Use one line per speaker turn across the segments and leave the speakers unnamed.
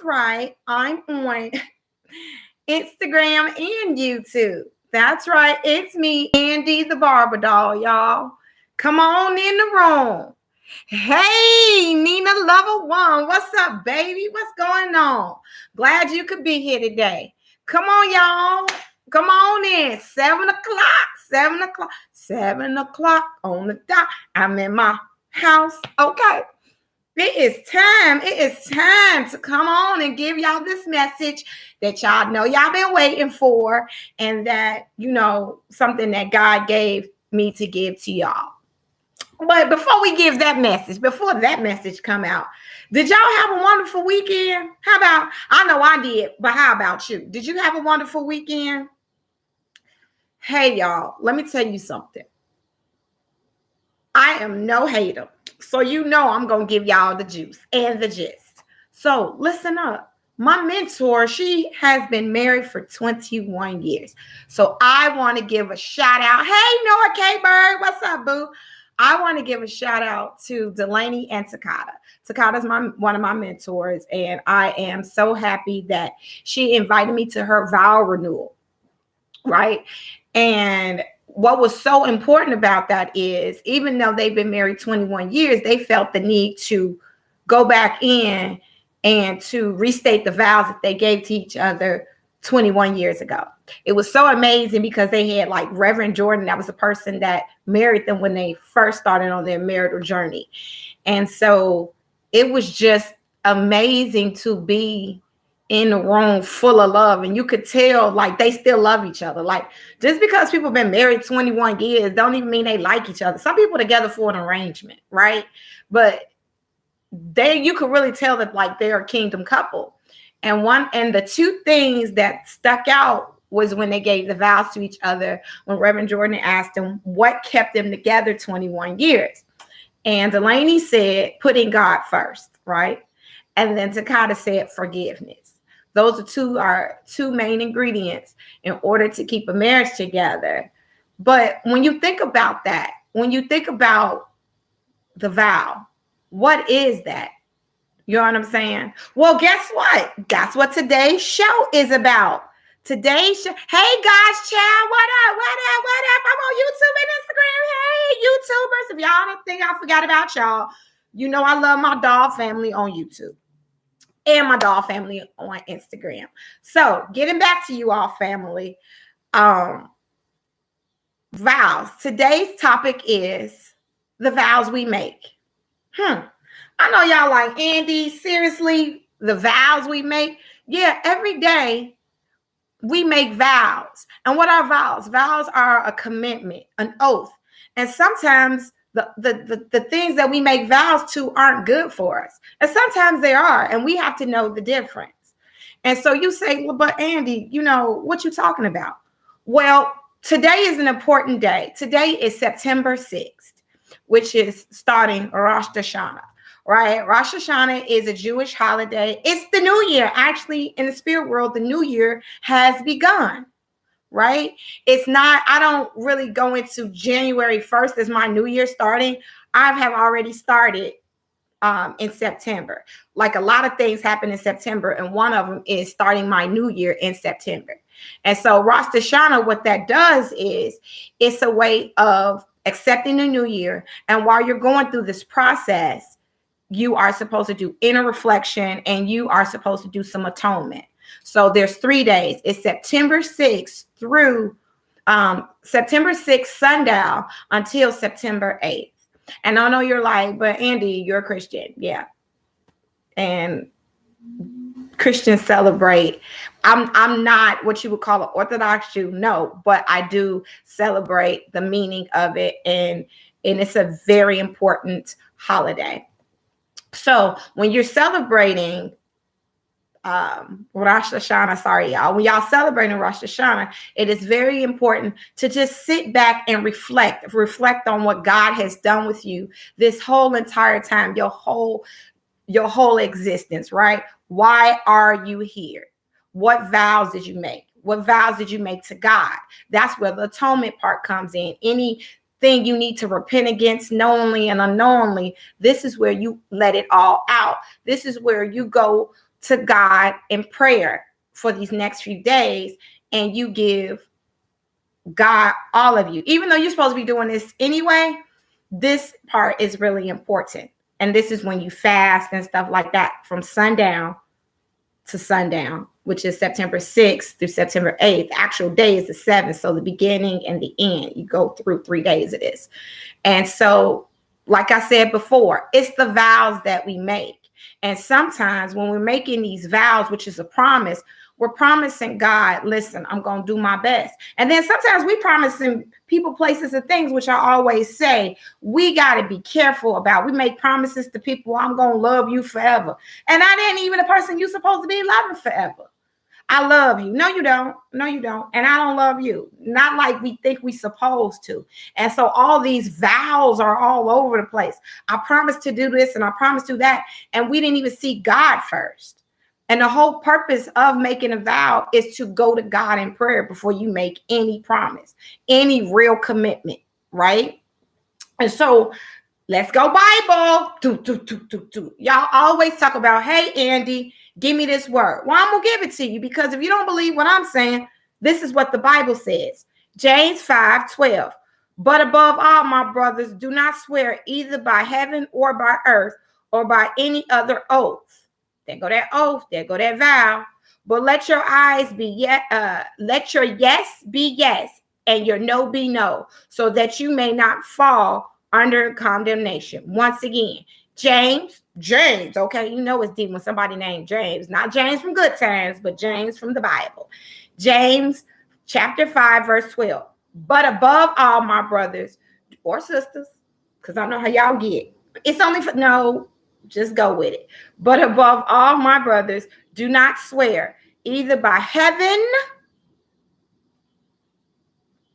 right. I'm on Instagram and YouTube. That's right. It's me, Andy the Barber Doll, y'all. Come on in the room. Hey, Nina Level One. What's up, baby? What's going on? Glad you could be here today. Come on, y'all. Come on in. 7 o'clock. 7 o'clock. 7 o'clock on the dot. I'm in my house. Okay. It is time. It is time to come on and give y'all this message that y'all know y'all been waiting for, and that, something that God gave me to give to y'all. But before we give that message, before that message come out, did y'all have a wonderful weekend? How about, I know I did, but how about you? Did you have a wonderful weekend? Hey, y'all, let me tell you something. I am no hater. So I'm going to give y'all the juice and the gist. So listen up. My mentor, she has been married for 21 years. So I want to give a shout out. Hey, Noah K. Bird, what's up, boo? I want to give a shout out to Delaney and Takata. Takata's one of my mentors, and I am so happy that she invited me to her vow renewal, right? And what was so important about that is, even though they've been married 21 years, they felt the need to go back in and to restate the vows that they gave to each other 21 years ago. It was so amazing because they had like Reverend Jordan. That was the person that married them when they first started on their marital journey. And so it was just amazing to be in a room full of love, and you could tell like they still love each other. Like, just because people have been married 21 years don't even mean they like each other. Some people together for an arrangement, right? But you could really tell that like they're a kingdom couple. And the two things that stuck out was when they gave the vows to each other, when Reverend Jordan asked them what kept them together 21 years. And Delaney said putting God first, right? And then Takata said forgiveness. Those are two main ingredients in order to keep a marriage together. But when you think about that, when you think about the vow, what is that? You know what I'm saying? Well, guess what? That's what today's show is about. Today's show. Hey, guys, child, what up? What up? What up? I'm on YouTube and Instagram. Hey, YouTubers. If y'all didn't think I forgot about y'all, I love my doll family on YouTube and my doll family on Instagram. So getting back to you all, family, vows. Today's topic is the vows we make. I know y'all like, Andy, seriously, the vows we make? Yeah, every day we make vows. And what are vows? Vows are a commitment, an oath. And sometimes the things that we make vows to aren't good for us. And sometimes they are, and we have to know the difference. And so you say, well, but Andy, what you talking about? Well, today is an important day. Today is September 6th, which is starting Rosh Hashanah, right? Rosh Hashanah is a Jewish holiday. It's the new year. Actually, in the spirit world, the new year has begun. Right? It's not, I don't really go into January 1st as my new year starting. I have already started in September. Like, a lot of things happen in September, and one of them is starting my new year in September. And so Rosh Hashanah, what that does is it's a way of accepting the new year. And while you're going through this process, you are supposed to do inner reflection, and you are supposed to do some atonement. So there's 3 days. It's September 6th through September 6th sundown until September 8th. And I know you're like, but Andy, you're a Christian. Yeah. And Christians celebrate. I'm not what you would call an Orthodox Jew, no, but I do celebrate the meaning of it. And it's a very important holiday. So when you're celebrating Rosh Hashanah, sorry, y'all. When y'all celebrating Rosh Hashanah, it is very important to just sit back and reflect on what God has done with you this whole entire time, your whole existence, right? Why are you here? What vows did you make? What vows did you make to God? That's where the atonement part comes in. Anything you need to repent against knowingly and unknowingly, this is where you let it all out. This is where you go to God in prayer for these next few days, and you give God all of you. Even though you're supposed to be doing this anyway, this part is really important. And this is when you fast and stuff like that from sundown to sundown, which is September 6th through September 8th. The actual day is the 7th. So the beginning and the end, you go through 3 days of this. And so, like I said before, it's the vows that we make. And sometimes when we're making these vows, which is a promise, we're promising God, listen, I'm going to do my best. And then sometimes we promising people, places, and things, which I always say, we got to be careful about. We make promises to people, I'm going to love you forever. And I ain't even the person you're supposed to be loving forever. I love you. No, you don't. No, you don't. And I don't love you. Not like we think we supposed to. And so all these vows are all over the place. I promised to do this and I promised to do that. And we didn't even see God first. And the whole purpose of making a vow is to go to God in prayer before you make any promise, any real commitment, right? And so let's go Bible. Y'all always talk about, hey, Andy, give me this word. Well, I'm going to give it to you, because if you don't believe what I'm saying, this is what the Bible says. James 5:12. But above all, my brothers, do not swear either by heaven or by earth or by any other oath. There go that oath. There go that vow. But let your eyes be let your yes be yes and your no be no, so that you may not fall under condemnation. Once again, James, okay, you know it's deep when somebody named James, not James from Good Times, but James from the Bible. James chapter 5, verse 12. But above all, my brothers or sisters, because I know how y'all get, it's only for, no, just go with it. But above all, my brothers, do not swear either by heaven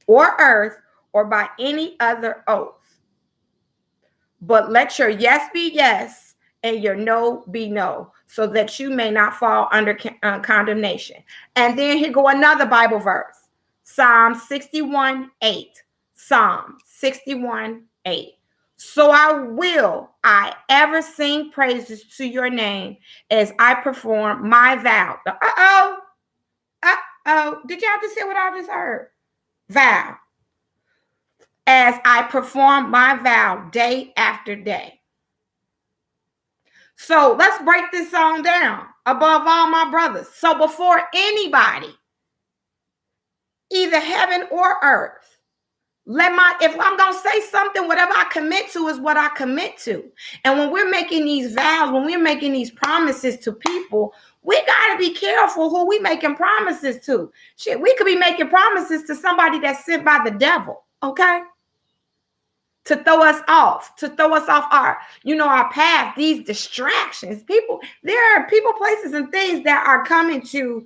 or earth or by any other oath. But let your yes be yes and your no be no, so that you may not fall under condemnation. And then here go another Bible verse. Psalm 61:8. Psalm 61:8. So I ever sing praises to your name as I perform my vow. Did y'all just hear what I just heard? Vow. As I perform my vow day after day. So let's break this song down. Above all, my brothers. So before anybody, either heaven or earth, if I'm going to say something, whatever I commit to is what I commit to. And when we're making these vows, when we're making these promises to people, we got to be careful who we making promises to. Shit, we could be making promises to somebody that's sent by the devil, okay? To throw us off our path, these distractions. There are people, places, and things that are coming to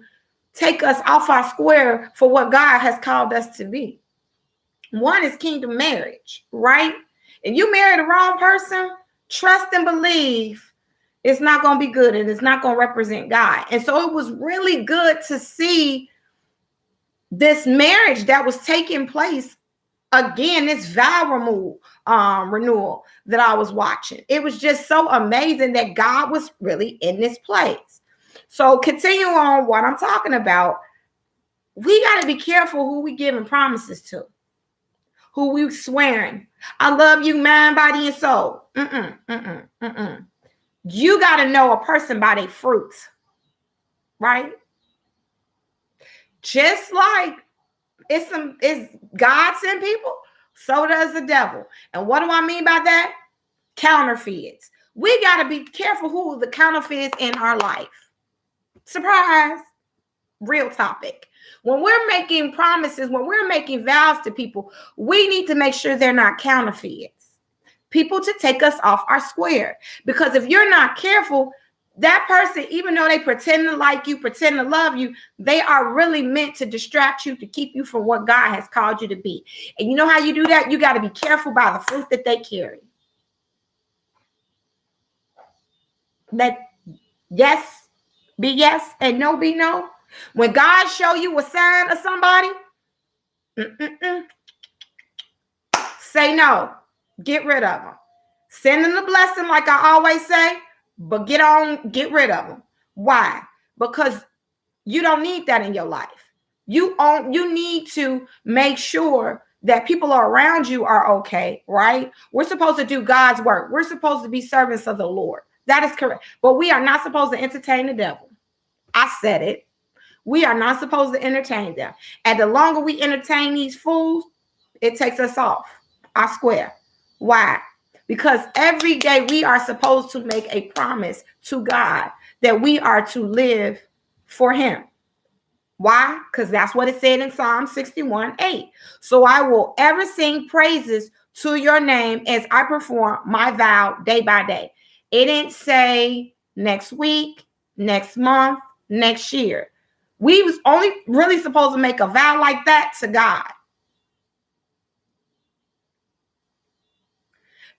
take us off our square for what God has called us to be. One is kingdom marriage, right? If you marry the wrong person, trust and believe it's not going to be good and it's not going to represent God. And so it was really good to see this marriage that was taking place. Again, this vow renewal that I was watching. It was just so amazing that God was really in this place. So continue on what I'm talking about. We got to be careful who we giving promises to, who we swearing. I love you, mind, body, and soul. You got to know a person by their fruits, right? Just like it's God sent people, so does the devil. And what do I mean by that? Counterfeits. We got to be careful who the counterfeits in our life. Surprise. Real topic. When we're making promises, when we're making vows to people, we need to make sure they're not counterfeits. People to take us off our square. Because if you're not careful, that person, even though they pretend to like you, pretend to love you, they are really meant to distract you, to keep you from what God has called you to be. And you know how you do that? You got to be careful by the fruit that they carry. Let yes be yes and no be no. When God show you a sign of somebody, say no. Get rid of them. Send them the blessing like I always say, but get rid of them. Why? Because you don't need that in your life. You need to make sure that people around you are okay, right? We're supposed to do God's work. We're supposed to be servants of the Lord. That is correct. But we are not supposed to entertain the devil. I said it. We are not supposed to entertain them. And the longer we entertain these fools, it takes us off our square. Why? Because every day we are supposed to make a promise to God that we are to live for him. Why? Because that's what it said in Psalm 61:8. So I will ever sing praises to your name as I perform my vow day by day. It didn't say next week, next month, next year. We was only really supposed to make a vow like that to God.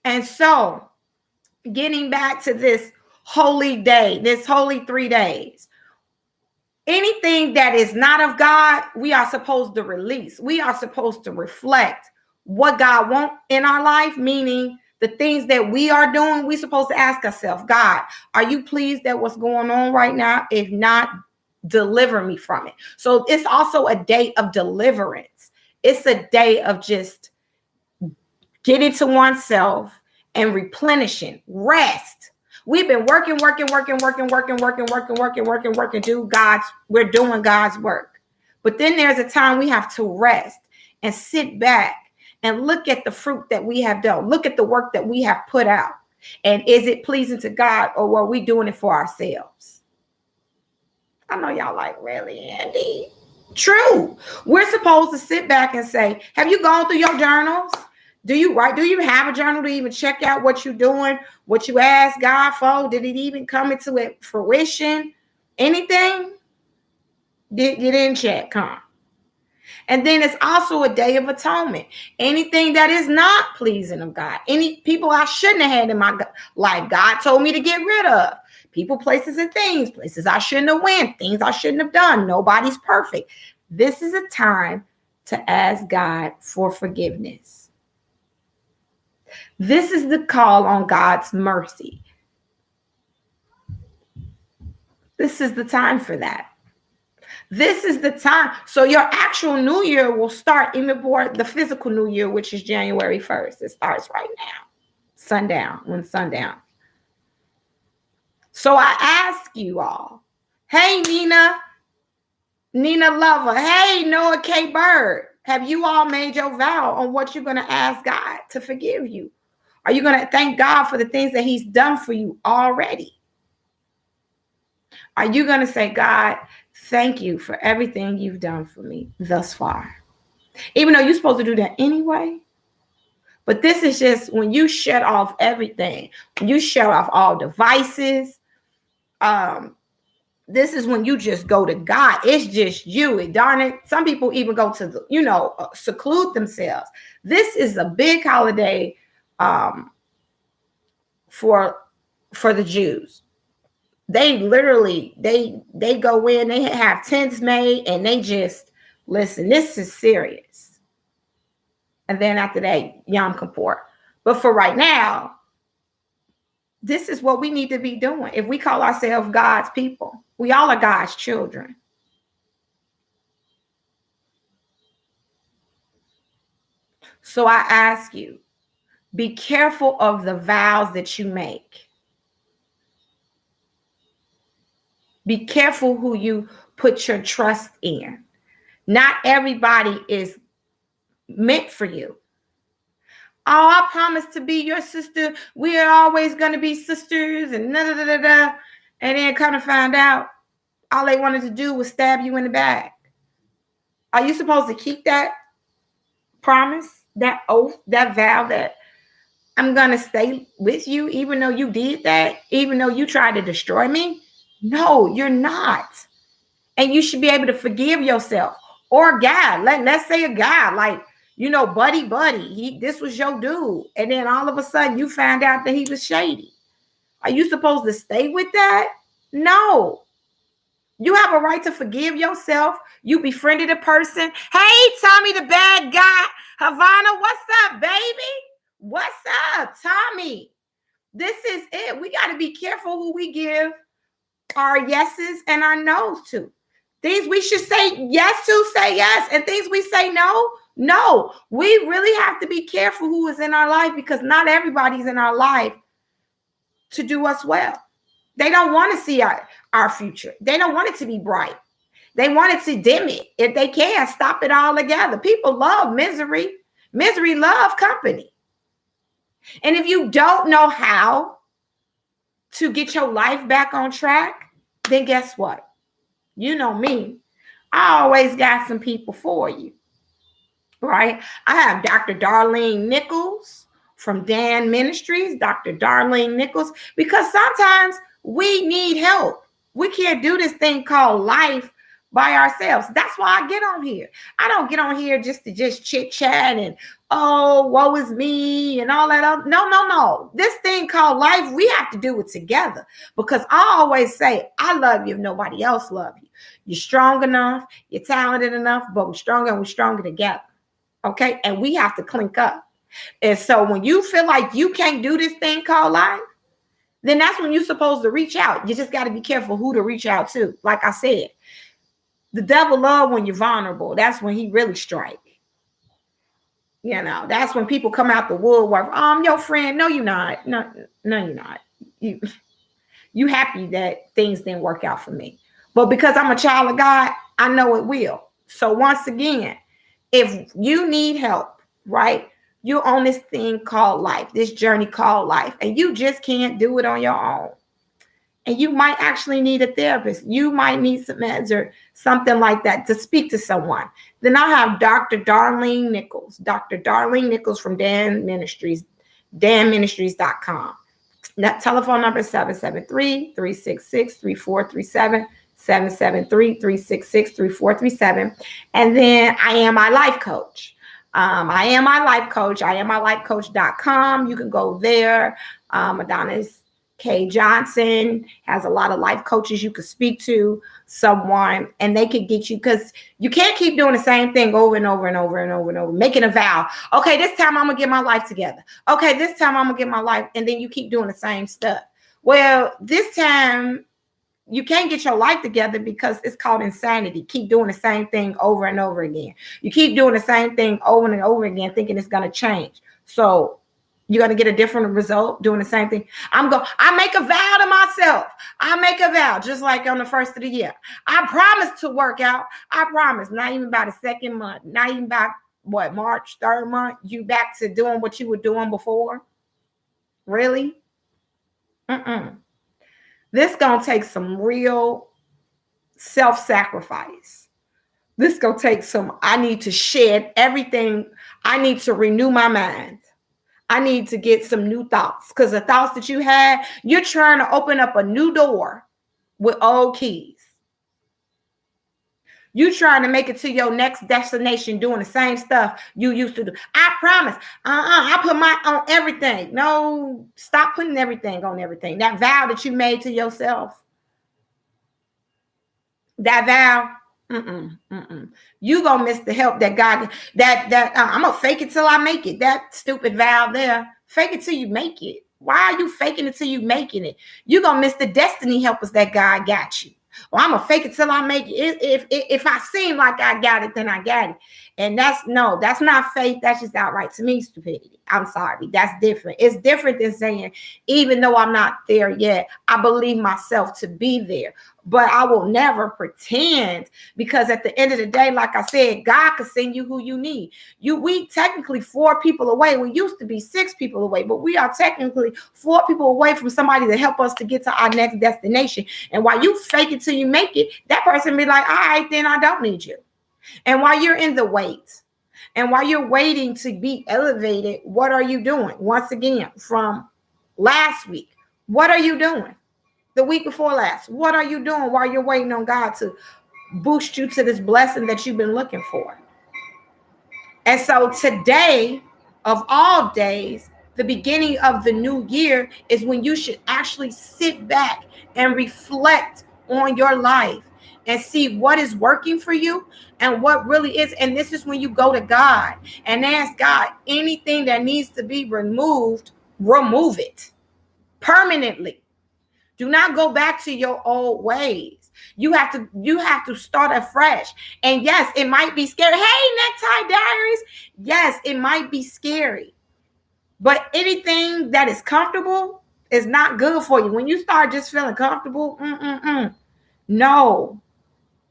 And so, getting back to this holy day, this holy 3 days, anything that is not of God, we are supposed to release. We are supposed to reflect what God wants in our life, meaning the things that we are doing. We're supposed to ask ourselves, God, are you pleased at what's going on right now? If not, deliver me from it. So it's also a day of deliverance. It's a day of just getting to oneself and replenishing, rest. We've been working. We're doing God's work. But then there's a time we have to rest and sit back and look at the fruit that we have done. Look at the work that we have put out. And is it pleasing to God, or are we doing it for ourselves? I know y'all like, really, Andy? True. We're supposed to sit back and say, have you gone through your journals? Do you write? Do you have a journal to even check out what you're doing, what you asked God for? Did it even come into fruition? Anything? You didn't check, huh? And then it's also a day of atonement. Anything that is not pleasing of God, any people I shouldn't have had in my life, God told me to get rid of. People, places, and things, places I shouldn't have went, things I shouldn't have done. Nobody's perfect. This is a time to ask God for forgiveness. This is the call on God's mercy. This is the time for that. This is the time. So your actual new year will start even before the physical new year, which is January 1st. It starts right now. Sundown. So I ask you all, hey, Nina Lover, hey, Noah K. Bird, have you all made your vow on what you're going to ask God to forgive you? Are you going to thank God for the things that he's done for you already? Are you going to say, God, thank you for everything you've done for me thus far? Even though you're supposed to do that anyway. But this is just when you shut off everything. When you shut off all devices. This is when you just go to God. It's just you. And darn it. Some people even go to, seclude themselves. This is a big holiday for the Jews. They literally, they go in, they have tents made, and they just, listen, this is serious. And then after that, Yom Kippur. But for right now, this is what we need to be doing. If we call ourselves God's people, we all are God's children. So I ask you, be careful of the vows that you make. Be careful who you put your trust in. Not everybody is meant for you. Oh, I promise to be your sister. We are always going to be sisters and da da da da. And then kind of find out all they wanted to do was stab you in the back. Are you supposed to keep that promise, that oath, that vow that I'm going to stay with you even though you did that, even though you tried to destroy me? No, you're not. And you should be able to forgive yourself or God. Let's say a guy like, buddy, this was your dude. And then all of a sudden you found out that he was shady. Are you supposed to stay with that? No. You have a right to forgive yourself. You befriended a person. Hey, Tommy, the bad guy. Havana, what's up, baby? What's up, Tommy? This is it. We got to be careful who we give our yeses and our nos to. Things we should say yes to, say yes. And things we say no, no. We really have to be careful who is in our life, because not everybody's in our life to do us well. They don't want to see our future. They don't want it to be bright. They want it to dim it. If they can, stop it all together. People love misery. Misery loves company. And if you don't know how to get your life back on track, then guess what? You know me. I always got some people for you, right? I have Dr. Darlene Nichols from Dan Ministries, Dr. Darlene Nichols, because sometimes we need help. We can't do this thing called life by ourselves. That's why I get on here. I don't get on here just to chit chat and, oh, woe is me and all that. No. This thing called life, we have to do it together, because I always say, I love you if nobody else loves you. You're strong enough, you're talented enough, but we're stronger together. Okay. And we have to clink up. And so when you feel like you can't do this thing called life, then that's when you're supposed to reach out. You just got to be careful who to reach out to. Like I said, the devil loves when you're vulnerable. That's when he really strikes. You know, that's when people come out the woodwork. I'm your friend. No, you're not. No, you're not. You happy that things didn't work out for me. But because I'm a child of God, I know it will. So once again, if you need help, right? You're on this thing called life, this journey called life, and you just can't do it on your own. And you might actually need a therapist. You might need some meds or something like that to speak to someone. Then I have Dr. Darlene Nichols, Dr. Darlene Nichols from Dan Ministries, danministries.com. That telephone number is 773-366-3437, 773-366-3437. And then I am my life coach. I am my life coach.com. You can go there. Adonis K. Johnson has a lot of life coaches you could speak to someone, and they could get you, because you can't keep doing the same thing over and over and over and over and over, making a vow. Okay, this time I'm going to get my life together. Okay, this time I'm going to get my life. And then you keep doing the same stuff. Well, this time you can't get your life together because it's called insanity. Keep doing the same thing over and over again. You keep doing the same thing over and over again, thinking it's going to change. So you're going to get a different result doing the same thing. I make a vow to myself. I make a vow just like on the first of the year. I promise to work out. I promise. Not even by the second month. Not even by March, third month. You back to doing what you were doing before? Really? This going to take some real self-sacrifice. This going to take I need to shed everything. I need to renew my mind. I need to get some new thoughts, because the thoughts that you had, you're trying to open up a new door with old keys. You trying to make it to your next destination doing the same stuff you used to do. I promise. I put my on everything. No, stop putting everything on everything. That vow that you made to yourself. That vow. You gonna miss the help that God, I'm gonna fake it till I make it. That stupid vow there. Fake it till you make it. Why are you faking it till you making it? You gonna miss the destiny helpers that God got you. Well, I'm gonna fake it till I make it. If I seem like I got it, then I got it. And that's not faith. That's just outright, to me, stupidity. I'm sorry. That's different. It's different than saying, even though I'm not there yet, I believe myself to be there. But I will never pretend, because at the end of the day, like I said, God can send you who you need. We technically 4 people away. We used to be 6 people away, but we are technically 4 people away from somebody to help us to get to our next destination. And while you fake it till you make it, that person be like, all right, then I don't need you. And while you're in the wait, and while you're waiting to be elevated, what are you doing? Once again, from last week, what are you doing? The week before last, what are you doing while you're waiting on God to boost you to this blessing that you've been looking for? And so today, of all days, the beginning of the new year is when you should actually sit back and reflect on your life and see what is working for you and what really is. And this is when you go to God and ask God, anything that needs to be removed, remove it permanently. Do not go back to your old ways. You have to start afresh. And yes, it might be scary. Hey, Necktie Diaries. Yes, it might be scary. But anything that is comfortable is not good for you. When you start just feeling comfortable, no,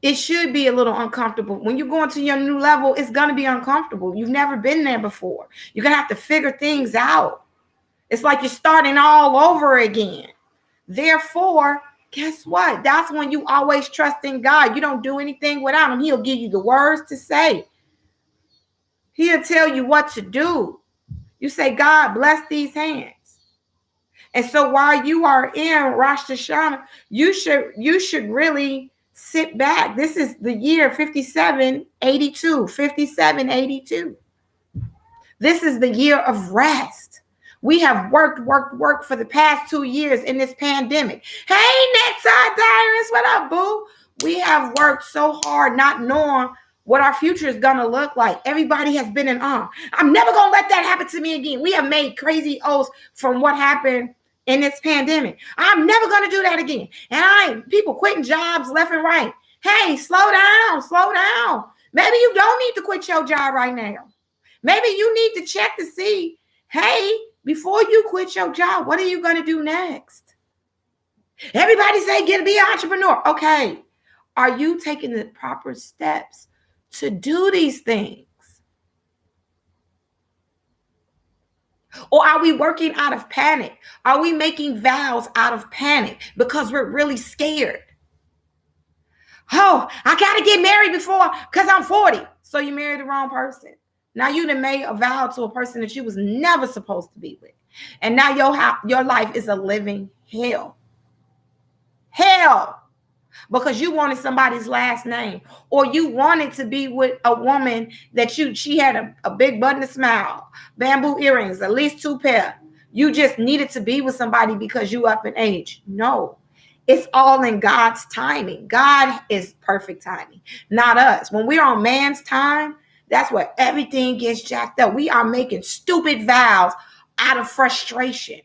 it should be a little uncomfortable. When you go into your new level, it's going to be uncomfortable. You've never been there before. You're going to have to figure things out. It's like you're starting all over again. Therefore, guess what? That's when you always trust in God. You don't do anything without him. He'll give you the words to say. He'll tell you what to do. You say, God, bless these hands. And so while you are in Rosh Hashanah, you should really sit back. This is the year 5782, 5782. This is the year of rest. We have worked for the past 2 years in this pandemic. Hey, Neckside Diaries, what up, boo? We have worked so hard not knowing what our future is going to look like. Everybody has been in awe. I'm never going to let that happen to me again. We have made crazy oaths from what happened in this pandemic. I'm never going to do that again. And people quitting jobs left and right. Hey, slow down, slow down. Maybe you don't need to quit your job right now. Maybe you need to check to see, hey, before you quit your job, what are you going to do next? Everybody say, be an entrepreneur. Okay. Are you taking the proper steps to do these things? Or are we working out of panic? Are we making vows out of panic because we're really scared? Oh, I got to get married before because I'm 40. So you married the wrong person. Now you done made a vow to a person that you was never supposed to be with. And now your life is a living hell. Hell. Because you wanted somebody's last name, or you wanted to be with a woman that she had a big button smile, bamboo earrings, at least 2 pair. You just needed to be with somebody because you up in age. No, it's all in God's timing. God is perfect timing, not us. When we're on man's time, that's where everything gets jacked up. We are making stupid vows out of frustration.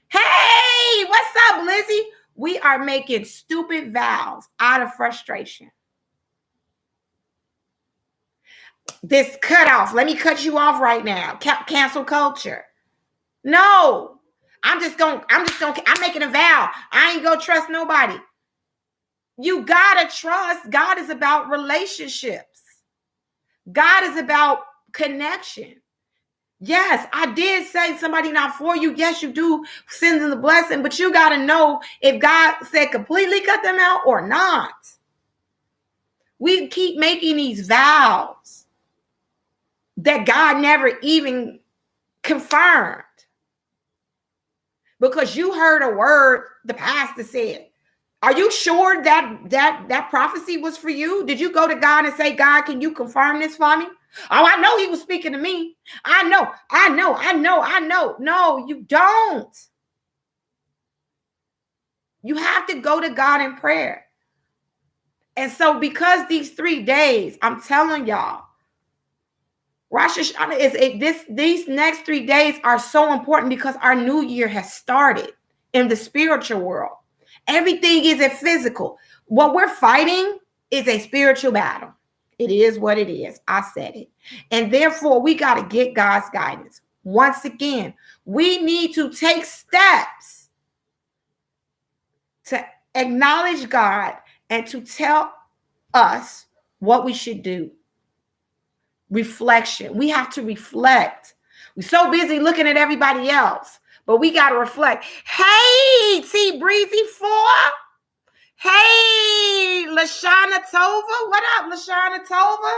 Hey, what's up, Lizzie? We are making stupid vows out of frustration. This cutoff. Let me cut you off right now. Cancel culture. No, I'm making a vow. I ain't gonna trust nobody. You gotta trust. God is about relationships. God is about connection. Yes, I did say somebody not for you. Yes, you do send them the blessing, but you got to know if God said completely cut them out or not. We keep making these vows that God never even confirmed because you heard a word the pastor said. Are you sure that prophecy was for you? Did you go to God and say, God, can you confirm this for me? Oh, I know he was speaking to me. I know. No, you don't. You have to go to God in prayer. And so because these 3 days, I'm telling y'all, Rosh Hashanah these next 3 days are so important because our new year has started in the spiritual world. Everything isn't physical. What we're fighting is a spiritual battle. It is what it is. I said it. And therefore, we got to get God's guidance. Once again, we need to take steps to acknowledge God and to tell us what we should do. Reflection. We have to reflect. We're so busy looking at everybody else, but we got to reflect. Hey, T Breezy 4. Hey, Lashana Tova. What up, Lashana Tova?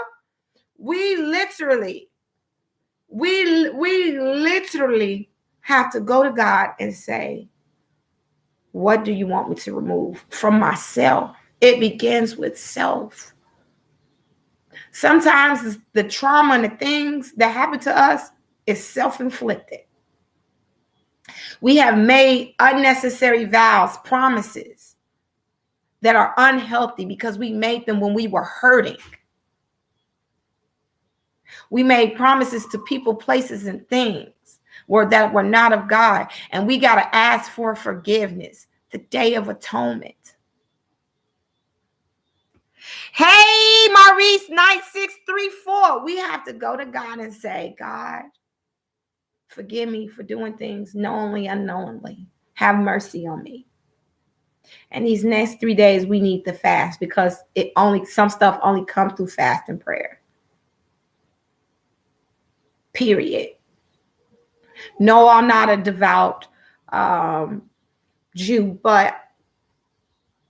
We literally have to go to God and say, what do you want me to remove from myself? It begins with self. Sometimes the trauma and the things that happen to us is self-inflicted. We have made unnecessary vows, promises that are unhealthy because we made them when we were hurting. We made promises to people, places, and things that were not of God. And we got to ask for forgiveness the Day of Atonement. Hey, Maurice 9634. We have to go to God and say, God, forgive me for doing things knowingly, unknowingly. Have mercy on me. And these next 3 days, we need to fast because some stuff only comes through fast and prayer. Period. No, I'm not a devout Jew,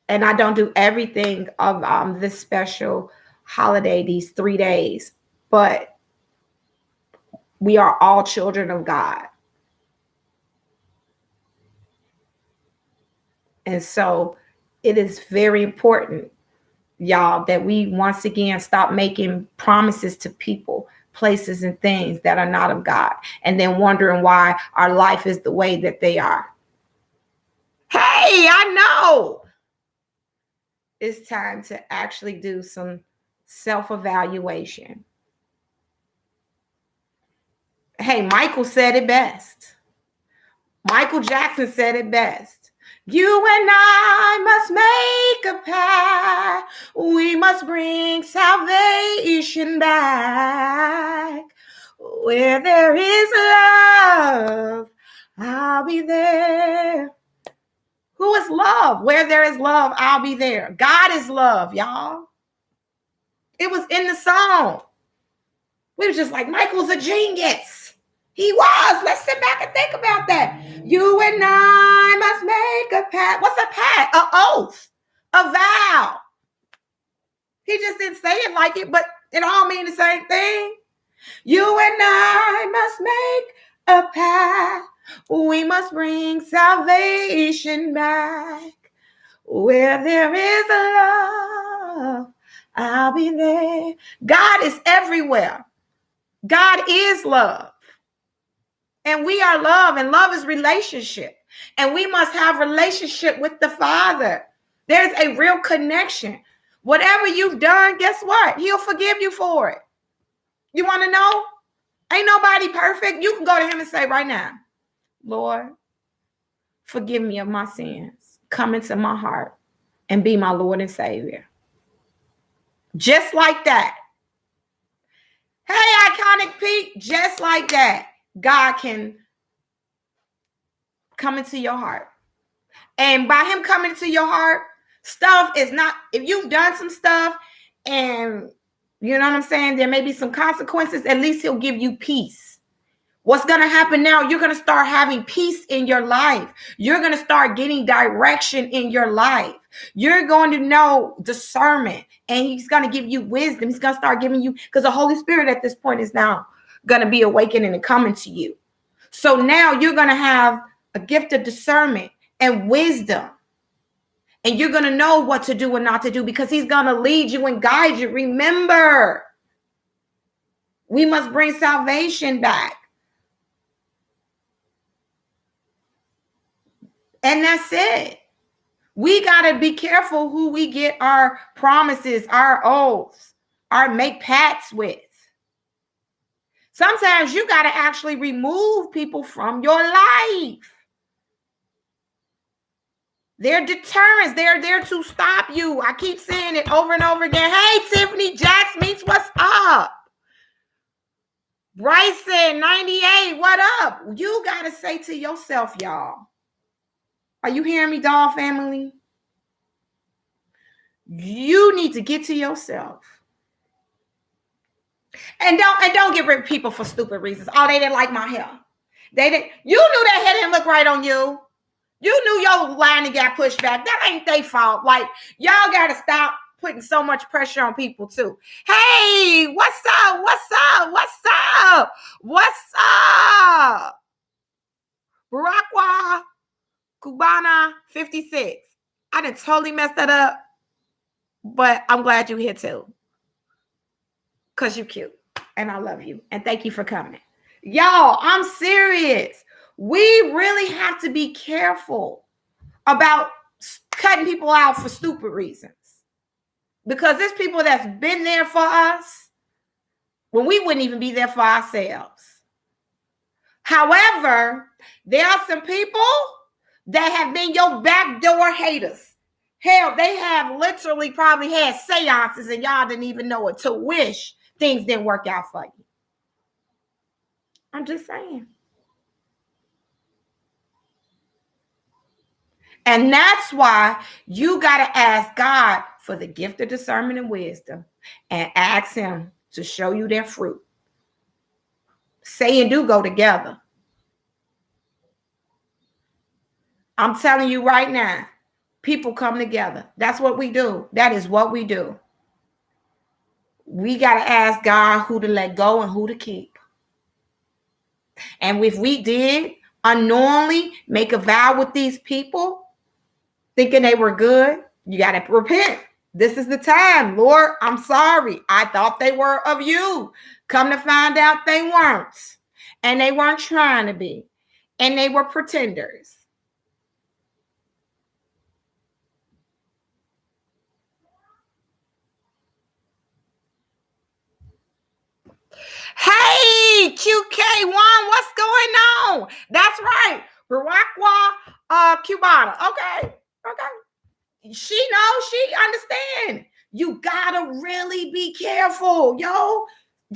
and I don't do everything of this special holiday, these 3 days, but we are all children of God. And so it is very important, y'all, that we once again stop making promises to people, places, and things that are not of God, and then wondering why our life is the way that they are. Hey, I know it's time to actually do some self-evaluation. Hey, Michael said it best. Michael Jackson said it best. You and I must make a pact. We must bring salvation back. Where there is love, I'll be there. Who is love? Where there is love, I'll be there. God is love, y'all. It was in the song. We were just like, Michael's a genius. He was. Let's sit back and think about that. You and I must make a pact. What's a pact? An oath. A vow. He just didn't say it like it, but it all means the same thing. You and I must make a pact. We must bring salvation back. Where there is love, I'll be there. God is everywhere. God is love. And we are love, and love is relationship. And we must have relationship with the Father. There's a real connection. Whatever you've done, guess what? He'll forgive you for it. You want to know? Ain't nobody perfect. You can go to him and say right now, Lord, forgive me of my sins. Come into my heart and be my Lord and Savior. Just like that. Hey, Iconic Pete, just like that. God can come into your heart. And by him coming into your heart, stuff is not, if you've done some stuff and you know what I'm saying, there may be some consequences, at least he'll give you peace. What's going to happen now? You're going to start having peace in your life. You're going to start getting direction in your life. You're going to know discernment, and he's going to give you wisdom. He's going to start giving you, because the Holy Spirit at this point is now going to be awakening and coming to you. So now you're going to have a gift of discernment and wisdom. And you're going to know what to do and not to do because he's going to lead you and guide you. Remember, we must bring salvation back. And that's it. We got to be careful who we get our promises, our oaths, our make pacts with. Sometimes you got to actually remove people from your life. They're deterrents. They're there to stop you. I keep saying it over and over again. Hey, Tiffany Jacks meets, what's up? Bryson 98, what up? You got to say to yourself, y'all. Are you hearing me, doll family? You need to get to yourself. And don't get rid of people for stupid reasons. Oh, they didn't like my hair. You knew that hair didn't look right on you. You knew your line got pushed back. That ain't their fault. Like, y'all got to stop putting so much pressure on people too. Hey, what's up? What's up? What's up? What's up? Baracqua Cubana 56. I done totally messed that up, but I'm glad you're here too. Because you're cute and I love you. And thank you for coming. Y'all, I'm serious. We really have to be careful about cutting people out for stupid reasons. Because there's people that's been there for us when we wouldn't even be there for ourselves. However, there are some people that have been your backdoor haters. Hell, they have literally probably had seances and y'all didn't even know it to wish things didn't work out for you. I'm just saying. And that's why you got to ask God for the gift of discernment and wisdom and ask him to show you their fruit. Say and do go together. I'm telling you right now, people come together. That's what we do. That is what we do. We got to ask God who to let go and who to keep. And if we did unknowingly make a vow with these people, thinking they were good, you got to repent. This is the time. Lord, I'm sorry. I thought they were of you. Come to find out they weren't. And they weren't trying to be. And they were pretenders. Hey, QK1, what's going on? That's right. Baracqua Cubana. Okay. She knows, she understands. You gotta really be careful, yo.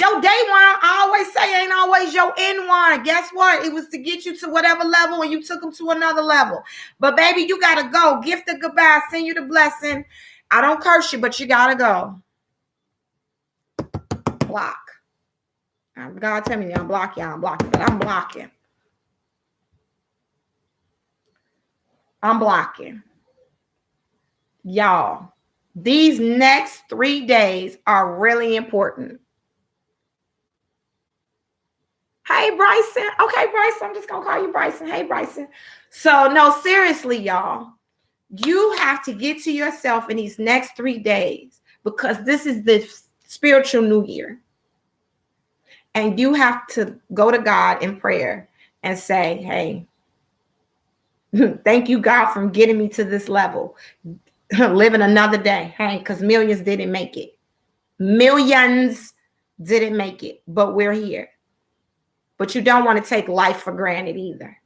Your day one, I always say, ain't always your end one. Guess what? It was to get you to whatever level and you took them to another level. But baby, you gotta go. Gift of goodbye, send you the blessing. I don't curse you, but you gotta go. Block. God tell me I'm blocking, but I'm blocking. I'm blocking. Y'all, these next 3 days are really important. Hey, Bryson. Okay, Bryson, I'm just going to call you Bryson. Hey, Bryson. So, no, seriously, y'all, you have to get to yourself in these next 3 days because this is the spiritual new year. And you have to go to God in prayer and say, hey, thank you, God, for getting me to this level. Living another day. Hey, because millions didn't make it. Millions didn't make it, but we're here. But you don't want to take life for granted either.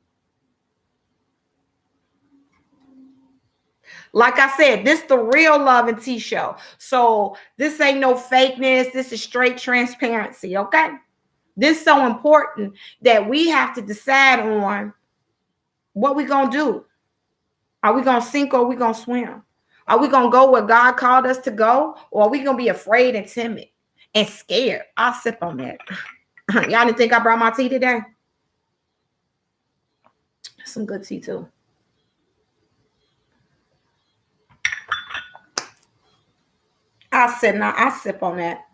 Like I said, this is the real Love and Tea show. So this ain't no fakeness. This is straight transparency, okay? This is so important that we have to decide on what we're going to do. Are we going to sink or are we going to swim? Are we going to go where God called us to go? Or are we going to be afraid and timid and scared? I'll sip on that. Y'all didn't think I brought my tea today? Some good tea too. I sip on that.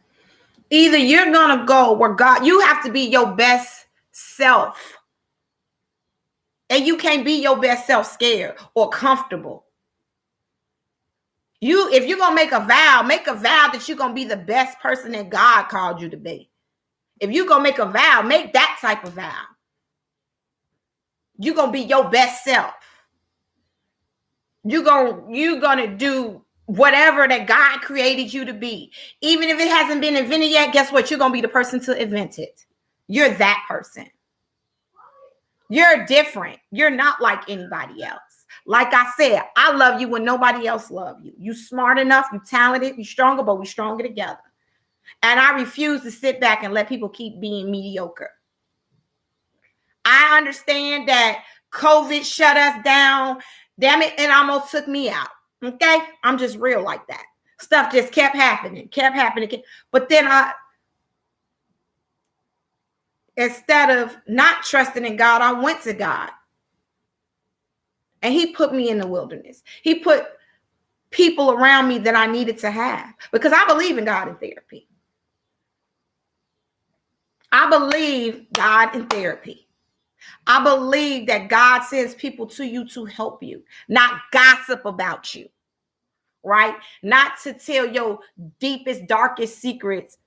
Either you're going to go where God, you have to be your best self. And you can't be your best self scared or comfortable. If you're going to make a vow that you're going to be the best person that God called you to be. If you're going to make a vow, make that type of vow. You're going to be your best self. You're going to do whatever that God created you to be. Even if it hasn't been invented yet, guess what? You're going to be the person to invent it. You're that person. You're different. You're not like anybody else. Like I said, I love you when nobody else loves you. You smart enough, you talented, you stronger, but we're stronger together. And I refuse to sit back and let people keep being mediocre. I understand that COVID shut us down. Damn it, it almost took me out. Okay? I'm just real like that. Stuff just kept happening. But then instead of not trusting in God, I went to God. And he put me in the wilderness. He put people around me that I needed to have. Because I believe in God in therapy. I believe God in therapy. I believe that God sends people to you to help you, not gossip about you, right? Not to tell your deepest, darkest secrets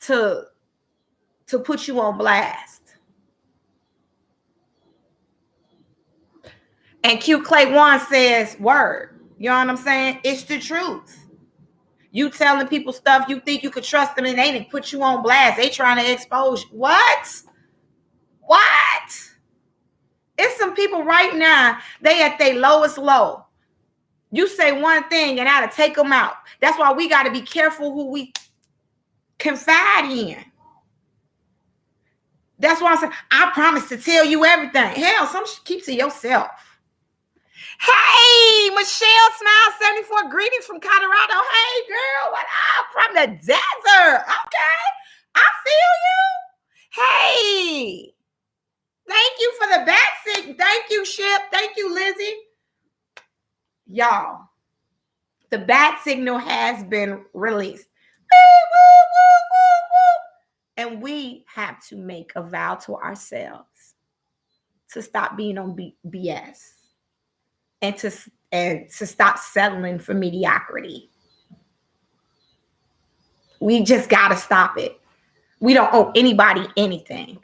to put you on blast. And Q Clay One says, word. You know what I'm saying? It's the truth. You telling people stuff you think you could trust them and they didn't put you on blast. They trying to expose you. What? It's some people right now, they at their lowest low. You say one thing and that'll take them out. That's why we got to be careful who we confide in. That's why I said, I promise to tell you everything. Hell, some keep to yourself. Hey, Michelle Smile 74, greetings from Colorado. Hey, girl, what up? From the desert. Okay, I feel you. Hey, thank you for the bat signal. Thank you, Ship. Thank you, Lizzie. Y'all, the bat signal has been released. And we have to make a vow to ourselves to stop being on BS and to stop settling for mediocrity. We just got to stop it. We don't owe anybody anything.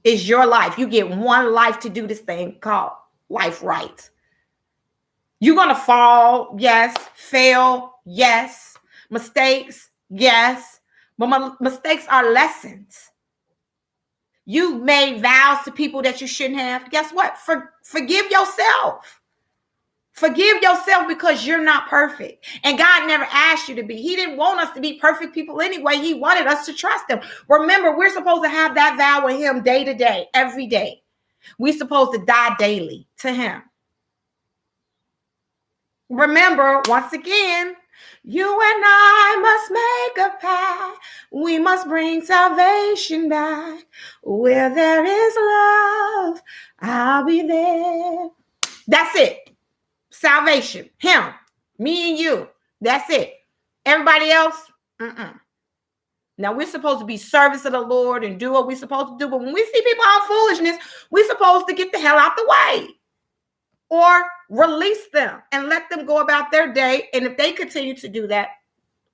It's your life. You get one life to do this thing called life right. You're going to fall, yes. Fail, yes. Mistakes, yes. But mistakes are lessons. You made vows to people that you shouldn't have. Guess what? Forgive yourself. Forgive yourself because you're not perfect. And God never asked you to be. He didn't want us to be perfect people anyway. He wanted us to trust him. Remember, we're supposed to have that vow with him day to day, every day. We're supposed to die daily to him. Remember, once again, you and I must make a pact. We must bring salvation back. Where there is love, I'll be there. That's it. Salvation. Him. Me and you. That's it. Everybody else? Now, we're supposed to be service of the Lord and do what we're supposed to do. But when we see people on foolishness, we're supposed to get the hell out the way. Or release them and let them go about their day. And if they continue to do that,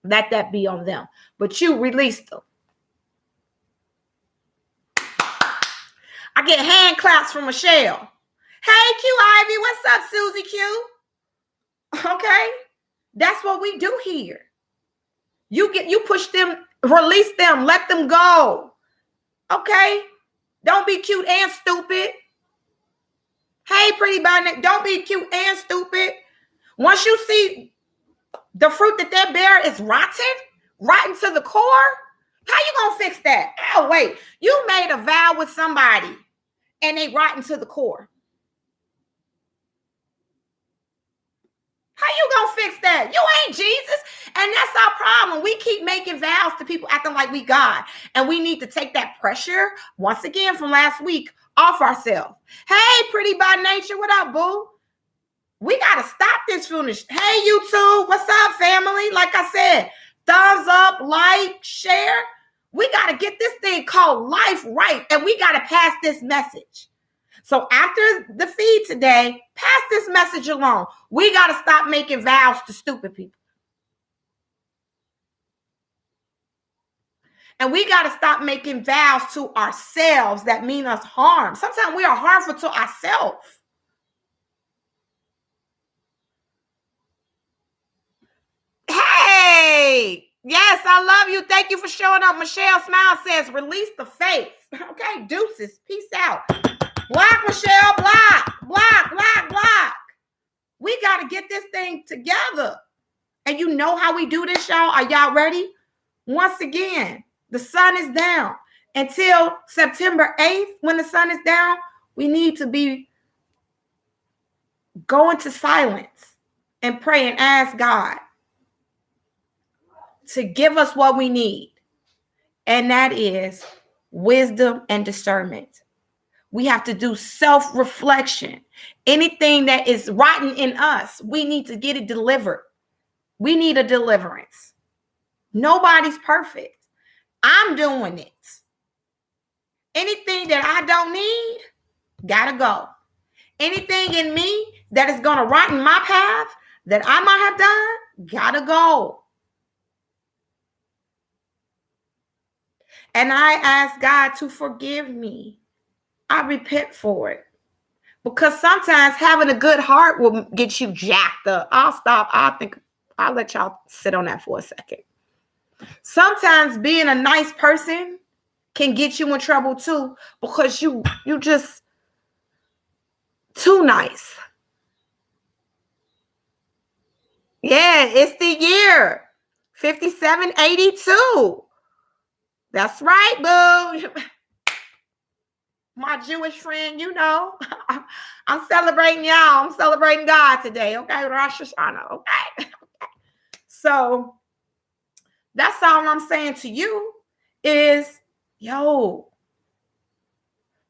let that be on them. But you release them. I get hand claps from Michelle. Hey, Q Ivy, what's up, Susie Q? Okay, that's what we do here. You push them, release them, let them go. Okay, don't be cute and stupid. Hey, pretty bonnet, don't be cute and stupid. Once you see the fruit that bear is rotten to the core, how you gonna fix that? Oh, wait, you made a vow with somebody and they rotten to the core. How you gonna fix that? You ain't Jesus. And that's our problem. We keep making vows to people acting like we God. And we need to take that pressure, once again from last week, off ourselves. Hey, pretty by nature, what up, boo? We got to stop this foolishness. Hey, YouTube, what's up, family? Like I said, thumbs up, like, share. We got to get this thing called life right. And we got to pass this message. So after the feed today, pass this message along. We got to stop making vows to stupid people. And we got to stop making vows to ourselves that mean us harm. Sometimes we are harmful to ourselves. Hey, yes, I love you. Thank you for showing up. Michelle Smile says, release the faith. Okay, deuces. Peace out. Block, Michelle, block. We got to get this thing together. And you know how we do this, y'all? Are y'all ready? Once again, the sun is down. Until September 8th, when the sun is down, we need to be going to silence and pray and ask God to give us what we need. And that is wisdom and discernment. We have to do self-reflection. Anything that is rotten in us, we need to get it delivered. We need a deliverance. Nobody's perfect. I'm doing it. Anything that I don't need, gotta go. Anything in me that is going to rotten my path that I might have done, gotta go. And I ask God to forgive me. I repent for it. Because sometimes having a good heart will get you jacked up. I'll stop. I'll let y'all sit on that for a second. Sometimes being a nice person can get you in trouble too, because you just Too nice. Yeah, it's the year 5782. That's right, boo. My Jewish friend, you know, I'm celebrating y'all. I'm celebrating God today, okay? Rosh Hashanah, okay? So that's all I'm saying to you is, yo,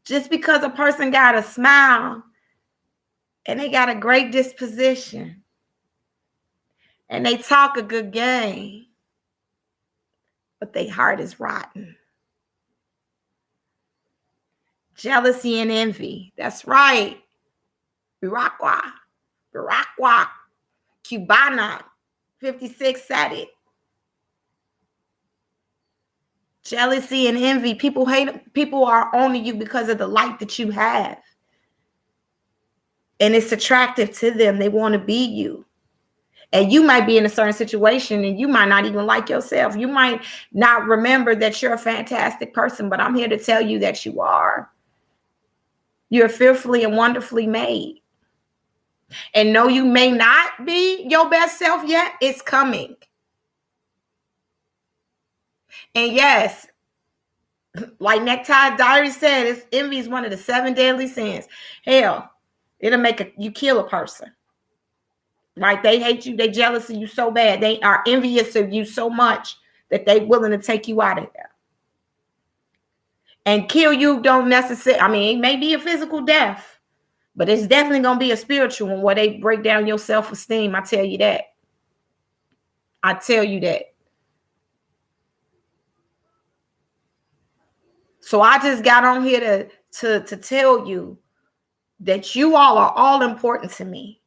just because a person got a smile and they got a great disposition and they talk a good game, but their heart is rotten. Jealousy and envy. That's right. Biraqua. Cubana. 56 said it. Jealousy and envy. People hate, people are owning you because of the light that you have. And it's attractive to them. They want to be you. And you might be in a certain situation and you might not even like yourself. You might not remember that you're a fantastic person, but I'm here to tell you that you are. You're fearfully and wonderfully made. And no, you may not be your best self yet. It's coming. And yes, like Necktie Diary said, envy is one of the 7 deadly sins. Hell, it'll make you kill a person. Right? They hate you. They jealous of you so bad. They are envious of you so much that they're willing to take you out of there. And kill you don't necessarily, I mean, it may be a physical death, but it's definitely going to be a spiritual one where they break down your self-esteem. I tell you that. I tell you that. So I just got on here to tell you that you all are all important to me.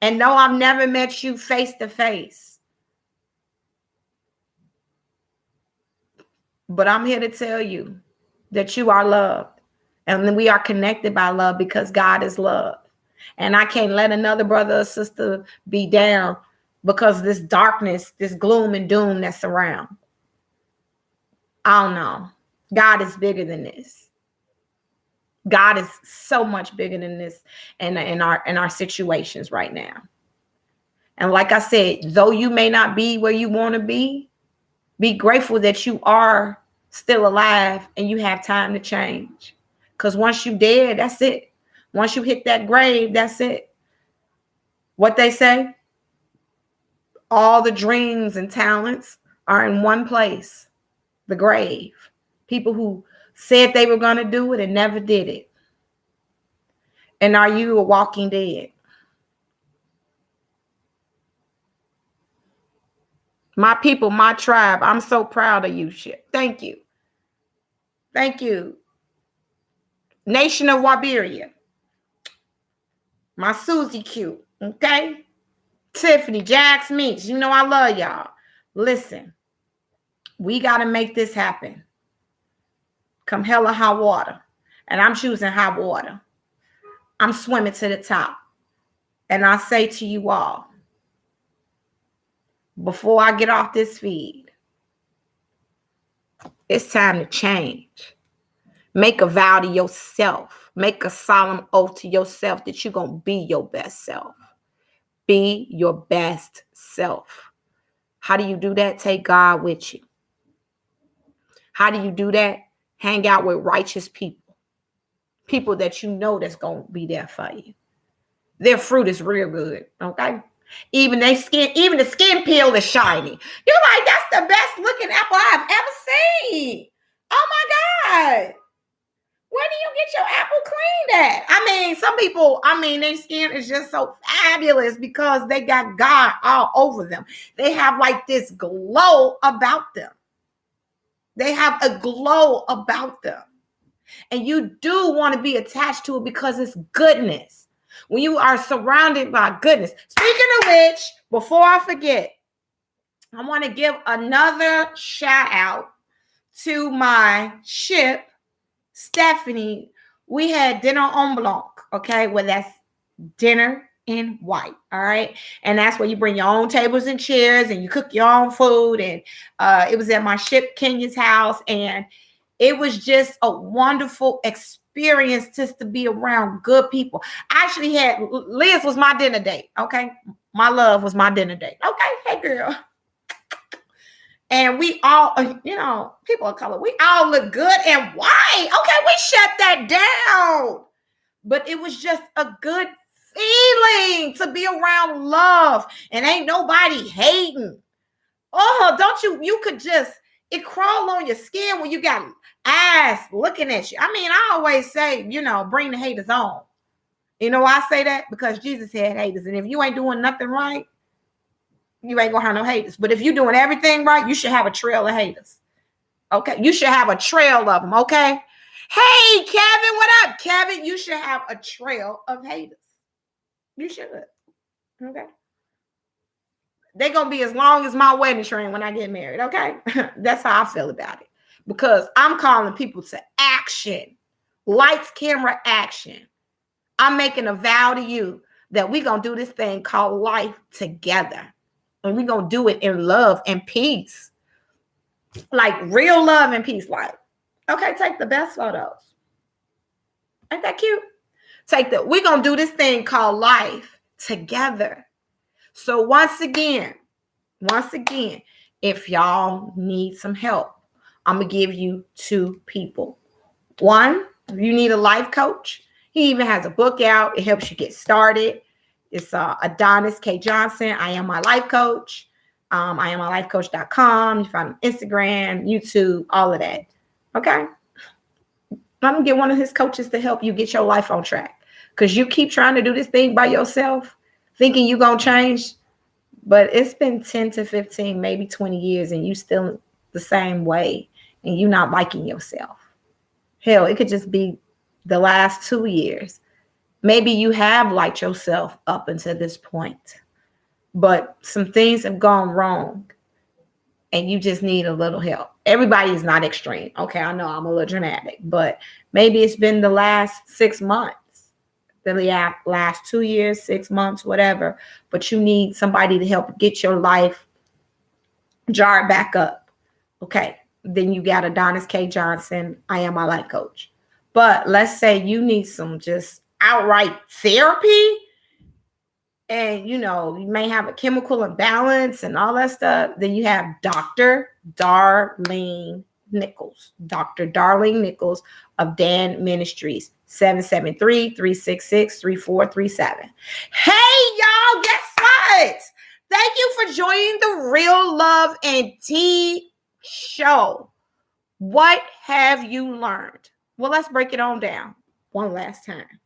And no, I've never met you face to face. But I'm here to tell you that you are loved. And we are connected by love because God is love. And I can't let another brother or sister be down because this darkness, this gloom and doom that's around. I don't know. God is bigger than this. God is so much bigger than this in our situations right now. And like I said, though you may not be where you want to be grateful that you are still alive and you have time to change. Because once you're dead, that's it. Once you hit that grave, that's it. What they say, all the dreams and talents are in one place, the grave. People who said they were going to do it and never did it. And are you a walking dead? My people, my tribe, I'm so proud of you. Thank you. Thank you. Nation of Waberia. My Susie Q. Okay? Tiffany, Jax Meeks. You know I love y'all. Listen, we got to make this happen. Come hell or high water. And I'm choosing high water. I'm swimming to the top. And I say to you all, before I get off this feed, it's time to change. Make a vow to yourself. Make a solemn oath to yourself that you're going to be your best self. Be your best self. How do you do that? Take God with you. How do you do that? Hang out with righteous people. People that you know that's going to be there for you. Their fruit is real good, okay? Even the skin peel is shiny. You're like, that's the best looking apple I've ever seen. Oh my God. Where do you get your apple cleaned at? I mean, some people, their skin is just so fabulous because they got God all over them. They have like this glow about them. They have a glow about them. And you do want to be attached to it because it's goodness. When you are surrounded by goodness. Speaking of which, before I forget, I want to give another shout out to my ship, Stephanie. We had dinner en blanc, okay? Well, that's dinner in white, all right? And that's where you bring your own tables and chairs and you cook your own food. And it was at my ship, Kenya's house. And it was just a wonderful experience experience just to be around good people. I actually had Liz was my dinner date. Okay. My love was my dinner date. Okay. Hey, girl. And we all, people of color, we all look good and white. Okay. We shut that down. But it was just a good feeling to be around love and ain't nobody hating. Oh, don't you could just, it crawl on your skin when you got eyes looking at you. I mean, I always say, bring the haters on. You know why I say that? Because Jesus had haters. And if you ain't doing nothing right, you ain't gonna have no haters. But if you're doing everything right, you should have a trail of haters. Okay. You should have a trail of them. Okay. Hey, Kevin, what up, Kevin? You should have a trail of haters. You should. Okay. They're going to be as long as my wedding train when I get married. Okay. That's how I feel about it. Because I'm calling people to action. Lights, camera, action. I'm making a vow to you that we're going to do this thing called life together. And we're going to do it in love and peace. Like real love and peace. Like, okay, take the best photos. Ain't that cute? We're going to do this thing called life together. So once again, if y'all need some help, I'm going to give you 2 people. One, you need a life coach. He even has a book out. It helps you get started. It's Adonis K. Johnson. I am my life coach. I am my lifecoach.com. You find him Instagram, YouTube, all of that. Okay. Let him get one of his coaches to help you get your life on track. Because you keep trying to do this thing by yourself, thinking you're going to change. But it's been 10 to 15, maybe 20 years, and you still the same way, and you're not liking yourself. Hell, it could just be the last 2 years. Maybe you have liked yourself up until this point, but some things have gone wrong, and you just need a little help. Everybody is not extreme. Okay, I know I'm a little dramatic, but maybe it's been the last 6 months. The last 2 years, 6 months, whatever, but you need somebody to help get your life jarred back up. Okay. Then you got Adonis K. Johnson. I am my life coach. But let's say you need some just outright therapy and, you may have a chemical imbalance and all that stuff. Then you have Dr. Darlene Nichols, Dr. Darlene Nichols of Dan Ministries. 773-366-3437. Hey, y'all, guess what? Thank you for joining the Real Love and Tea show. What have you learned? Well, let's break it on down one last time.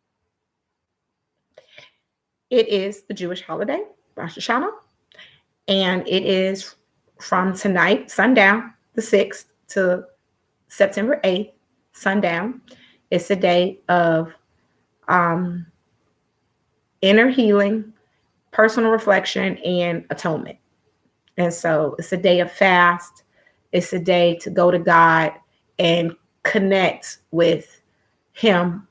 It is the Jewish holiday, Rosh Hashanah, and it is from tonight, sundown, the 6th, to September 8th, sundown. It's a day of inner healing, personal reflection, and atonement. And so it's a day of fast. It's a day to go to God and connect with Him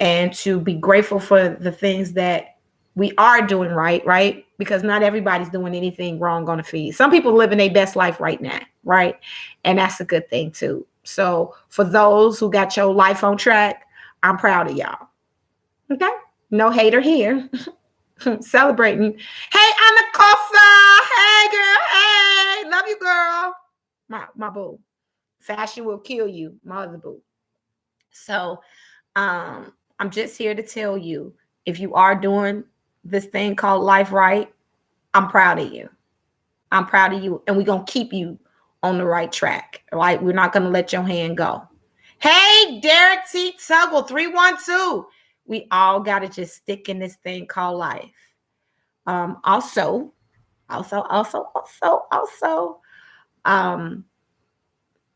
and to be grateful for the things that we are doing right? Because not everybody's doing anything wrong on the feed. Some people living their best life right now, right? And that's a good thing too. So for those who got your life on track, I'm proud of y'all. Okay? No hater here. Celebrating. Hey, Anna Kofa. Hey, girl. Hey. Love you, girl. My boo. Fashion will kill you, my other boo. So I'm just here to tell you, if you are doing this thing called life right, I'm proud of you. I'm proud of you. And we're going to keep you on the right track, right? We're not going to let your hand go. Hey, Derek T. Tuggle, 312. We all got to just stick in this thing called life. Also,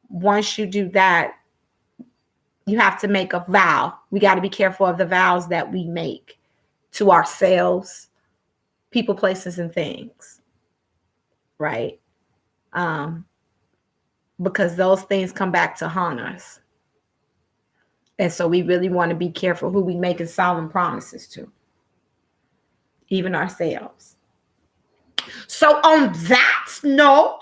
once you do that, you have to make a vow. We got to be careful of the vows that we make to ourselves, people, places, and things, right? Because those things come back to haunt us. And so we really want to be careful who we making solemn promises to, even ourselves. So on that note,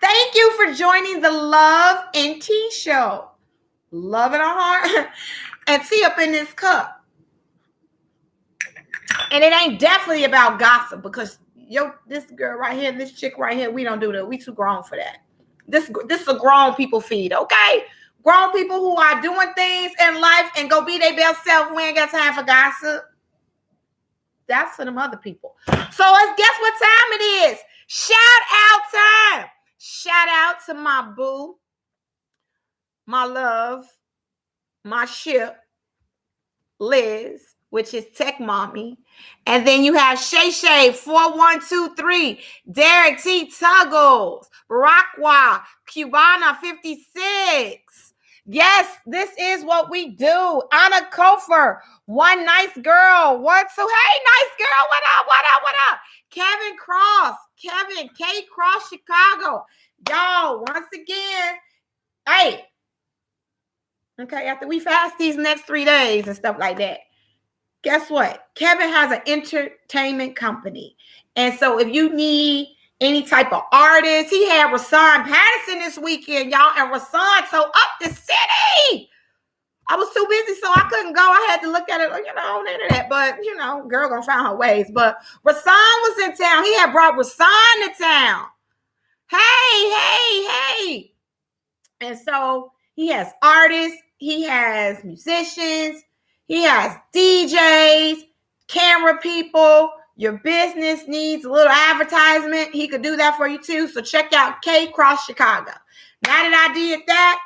thank you for joining the Love and Tea show. love in her heart, and tea up in this cup. And it ain't definitely about gossip because this girl right here, this chick right here, we don't do that. We too grown for that. This is a grown people feed, okay? Grown people who are doing things in life and go be their best self. We ain't got time for gossip. That's for them other people. So let's guess what time it is. Shout out time. Shout out to my boo, my love, my ship, Liz, which is Tech Mommy. And then you have Shay Shay 4123, Derek T. Tuggles, Rockwa, Cubana 56. Yes, this is what we do. Anna Kofer, one nice girl, 1 2. Hey, nice girl, what up, what up, what up? Kevin Cross, Kevin K. Cross, Chicago. Y'all, once again, hey. Okay, after we fast these next 3 days and stuff like that, guess what? Kevin has an entertainment company. And so if you need any type of artist, he had Rasan Patterson this weekend, y'all. And Rasan told up the city. I was too busy, so I couldn't go. I had to look at it, on the internet. But, girl gonna find her ways. But Rasan was in town. He had brought Rasan to town. Hey. And so he has artists. He has musicians. He has DJs, camera people. Your business needs a little advertisement. He could do that for you too. So check out K Cross Chicago. Now that I did that,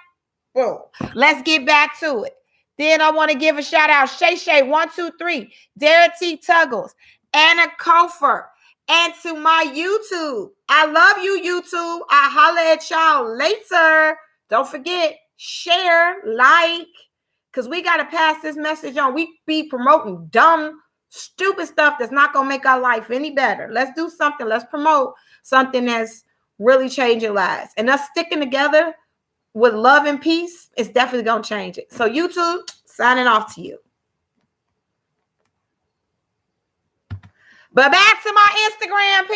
boom. Let's get back to it. Then I want to give a shout out Shay Shay 123, Derek T. Tuggles, Anna Kofer, and to my YouTube. I love you, YouTube. I holler at y'all later. Don't forget, share, like, because we got to pass this message on. We be promoting dumb, stupid stuff that's not going to make our life any better. Let's do something. Let's promote something that's really changing lives. And us sticking together with love and peace is definitely going to change it. So YouTube, signing off to you. But back to my Instagram, people.